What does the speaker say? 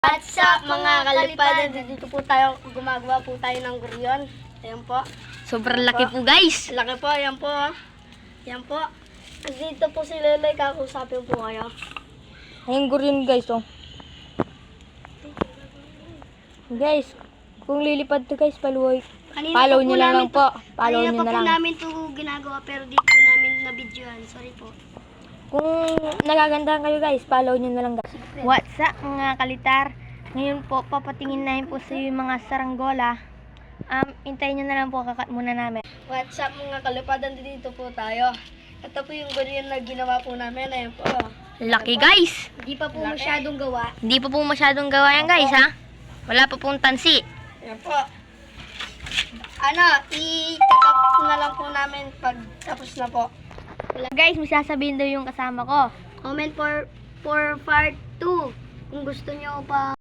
What's up mga kalipad? Dito po tayo, gumagawa po tayo ng guryon. Ayan po. Sobrang laki po guys. Laki po, ayan po. Ayan po. Dito po si Lelay, kakusapin po kayo. Ayun guryon guys oh. Guys, kung lilipad to guys, paluoy. Follow nyo lang po. Follow nyo na lang. Kanina pa po namin ito ginagawa pero di po namin na-videoan. Sorry po. Kung nagagandahan kayo guys, follow nyo na lang guys. What's up mga kalitar? Ngayon po, papatingin namin po sa yung mga saranggola. Hintayin nyo na lang po, kakat muna namin. What's up mga kalipad? Dito po tayo. Ito po yung guryon na ginawa po namin. Ayan po. Laki guys! Hindi pa po masyadong gawa. Hindi pa po masyadong gawa yan guys ha. Wala pa pong tansi. Ayan po. I-cut na lang po namin pag tapos na po. Guys, may sasabihin daw yung kasama ko. Comment for part 2 kung gusto nyo pa